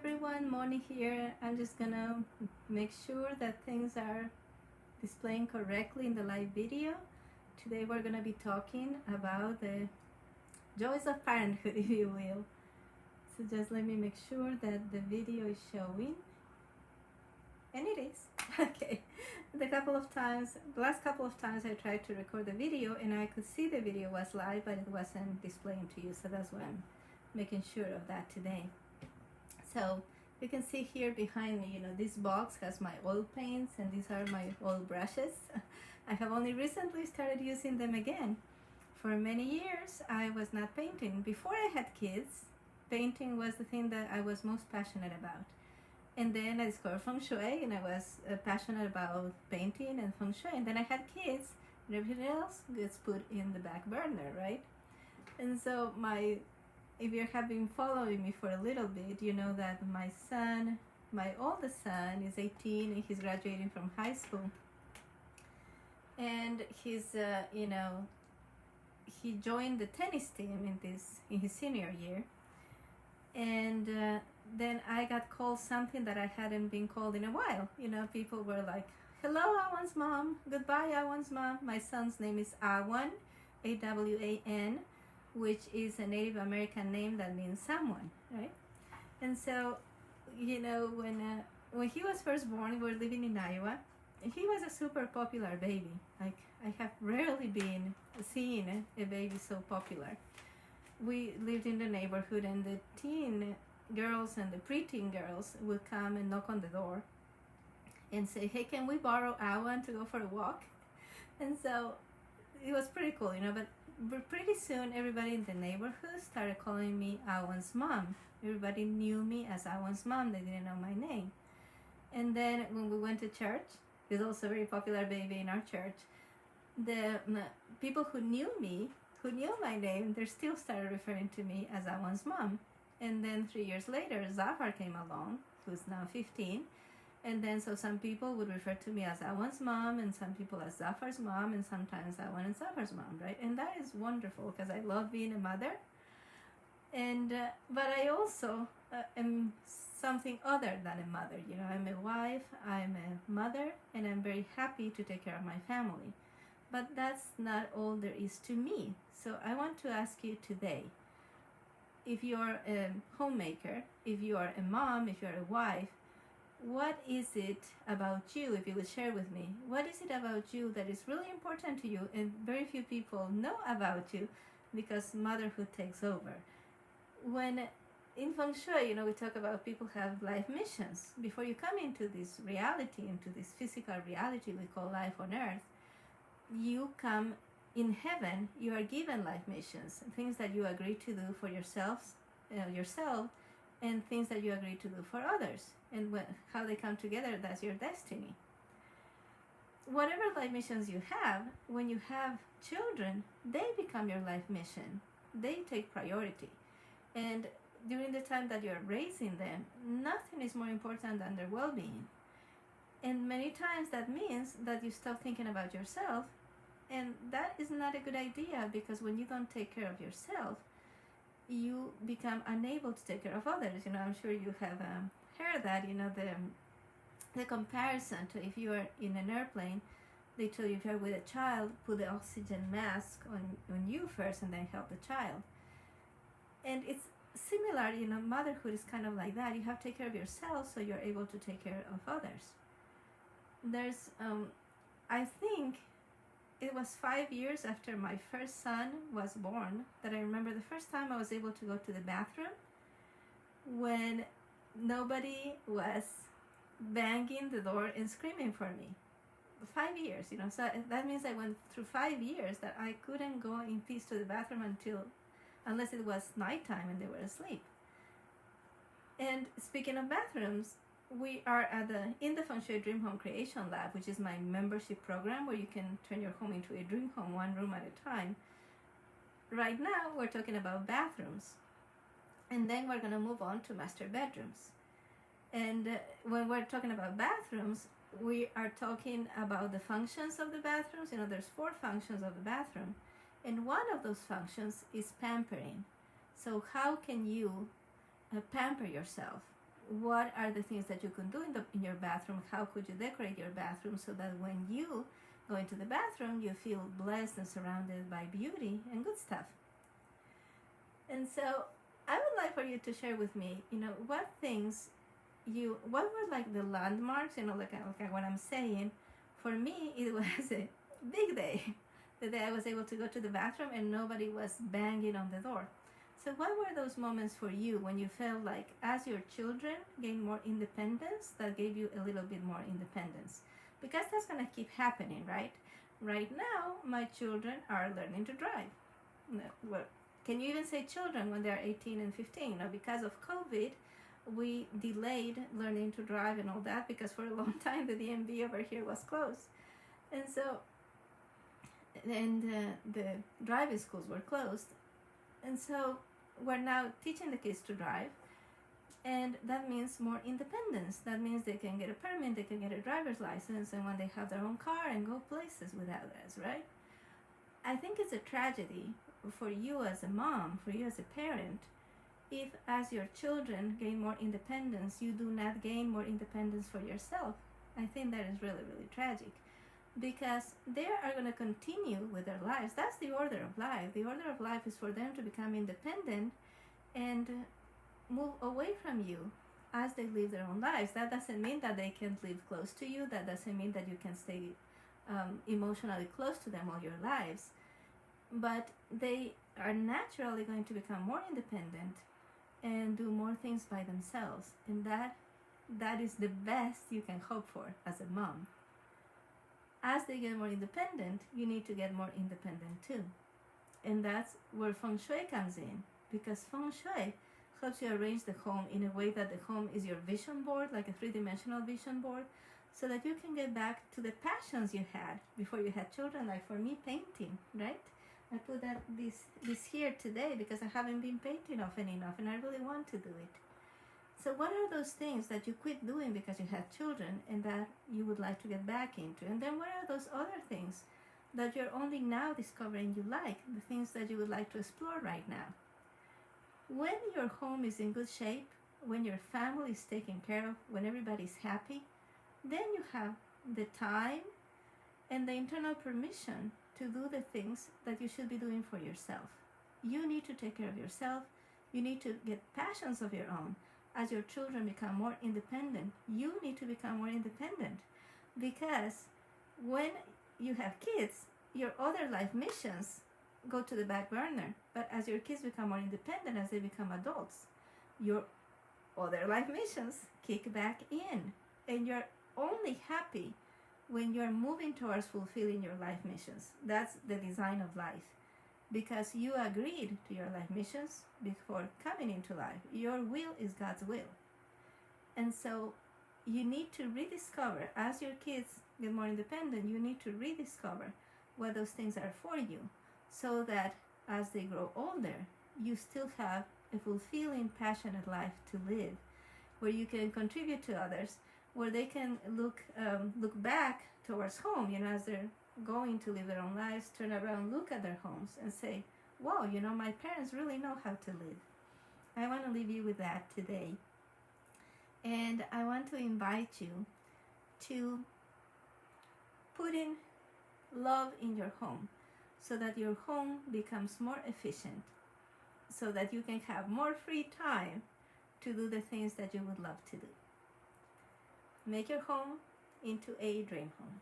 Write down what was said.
everyone, Moni here. I'm just gonna make sure that things are displaying correctly in the live video. Today we're gonna be talking about the joys of parenthood, if you will. So just let me make sure that the video is showing. And it is. Okay. The last couple of times I tried to record the video and I could see the video was live, but it wasn't displaying to you. So that's why I'm making sure of that today. So you can see here behind me, this box has my oil paints and these are my oil brushes. I have only recently started using them again. For many years, I was not painting. Before I had kids, painting was the thing that I was most passionate about. And then I discovered Feng Shui and I was passionate about painting and Feng Shui. And then I had kids and everything else gets put in the back burner, right? And so if you have been following me for a little bit, you know that my oldest son is 18 and he's graduating from high school. And he's, he joined the tennis team in his senior year. And then I got called something that I hadn't been called in a while. People were like, "Hello, Awan's mom. Goodbye, Awan's mom." My son's name is Awan, A-W-A-N, which is a Native American name that means someone, right? And so, when he was first born, we were living in Iowa. He was a super popular baby. Like, I have rarely been seeing a baby so popular. We lived in the neighborhood and the teen girls and the preteen girls would come and knock on the door and say, "Hey, can we borrow Awan to go for a walk?" And so it was pretty cool, but pretty soon everybody in the neighborhood started calling me Awan's mom. Everybody knew me as Awan's mom. They didn't know my name. And then when we went to church, there's also a very popular baby in our church, the people who knew my name, they still started referring to me as Awan's mom. And then 3 years later, Zafar came along, who's now 15. And then so some people would refer to me as Awan's mom and some people as Zafar's mom and sometimes Awan and Zafar's mom, right? And that is wonderful because I love being a mother. And but I also am something other than a mother. I'm a wife, I'm a mother, and I'm very happy to take care of my family. But that's not all there is to me. So I want to ask you today, if you're a homemaker, if you are a mom, if you're a wife, what is it about you, if you would share with me, what is it about you that is really important to you and very few people know about you because motherhood takes over? When in Feng Shui, we talk about people have life missions. Before you come into this reality, into this physical reality we call life on earth, you come in heaven, you are given life missions, things that you agree to do for yourself, and things that you agree to do for others. And how they come together, that's your destiny. Whatever life missions you have, when you have children, they become your life mission. They take priority. And during the time that you're raising them, nothing is more important than their well-being. And many times that means that you stop thinking about yourself, and that is not a good idea because when you don't take care of yourself, you become unable to take care of others. I'm sure you have heard that, the comparison to if you are in an airplane, they tell you if you're with a child, put the oxygen mask on you first and then help the child. And it's similar, motherhood is kind of like that. You have to take care of yourself so you're able to take care of others. There's, I think it was 5 years after my first son was born that I remember the first time I was able to go to the bathroom when nobody was banging the door and screaming for me. 5 years, so that means I went through 5 years that I couldn't go in peace to the bathroom unless it was nighttime and they were asleep. And speaking of bathrooms, we are in the Feng Shui Dream Home Creation Lab, which is my membership program where you can turn your home into a dream home, one room at a time. Right now, we're talking about bathrooms. And then we're going to move on to master bedrooms. And when we're talking about bathrooms, we are talking about the functions of the bathrooms. There's 4 functions of the bathroom. And one of those functions is pampering. So how can you pamper yourself? what are the things that you can do in your bathroom? How could you decorate your bathroom so that when you go into the bathroom, you feel blessed and surrounded by beauty and good stuff? And so I would like for you to share with me, what things what were like the landmarks, like what I'm saying. For me, it was a big day, the day I was able to go to the bathroom and nobody was banging on the door. So what were those moments for you when you felt like as your children gained more independence, that gave you a little bit more independence? Because that's going to keep happening, right? Right now, my children are learning to drive. Well, can you even say children when they're 18 and 15? Because of COVID, we delayed learning to drive and all that because for a long time the DMV over here was closed. And so, the driving schools were closed. And so we're now teaching the kids to drive. And that means more independence. That means they can get a permit, they can get a driver's license, and when they have their own car and go places without us, right? I think it's a tragedy for you as a mom, for you as a parent, if as your children gain more independence, you do not gain more independence for yourself. I think that is really, really tragic, because they are going to continue with their lives. That's the order of life. The order of life is for them to become independent and move away from you as they live their own lives. That doesn't mean that they can't live close to you. That doesn't mean that you can stay emotionally close to them all your lives. But they are naturally going to become more independent and do more things by themselves. And that is the best you can hope for as a mom. As they get more independent, you need to get more independent too. And that's where Feng Shui comes in, because Feng Shui helps you arrange the home in a way that the home is your vision board, like a three-dimensional vision board, so that you can get back to the passions you had before you had children, like for me, painting, right? I put this here today because I haven't been painting often enough and I really want to do it. So what are those things that you quit doing because you had children and that you would like to get back into? And then what are those other things that you're only now discovering you like, the things that you would like to explore right now? When your home is in good shape, when your family is taken care of, when everybody's happy, then you have the time and the internal permission to do the things that you should be doing for yourself. You need to take care of yourself. You need to get passions of your own. As your children become more independent, you need to become more independent, because when you have kids, your other life missions go to the back burner. But as your kids become more independent, as they become adults, your other life missions kick back in. And you're only happy when you're moving towards fulfilling your life missions. That's the design of life, because you agreed to your life missions before coming into life. Your will is God's will. And so you need to rediscover, as your kids get more independent, you need to rediscover what those things are for you, so that as they grow older, you still have a fulfilling, passionate life to live, where you can contribute to others, where they can look back towards home, as they're going to live their own lives, turn around, look at their homes and say, wow, my parents really know how to live. I want to leave you with that today. And I want to invite you to put in love in your home, so that your home becomes more efficient, so that you can have more free time to do the things that you would love to do. Make your home into a dream home.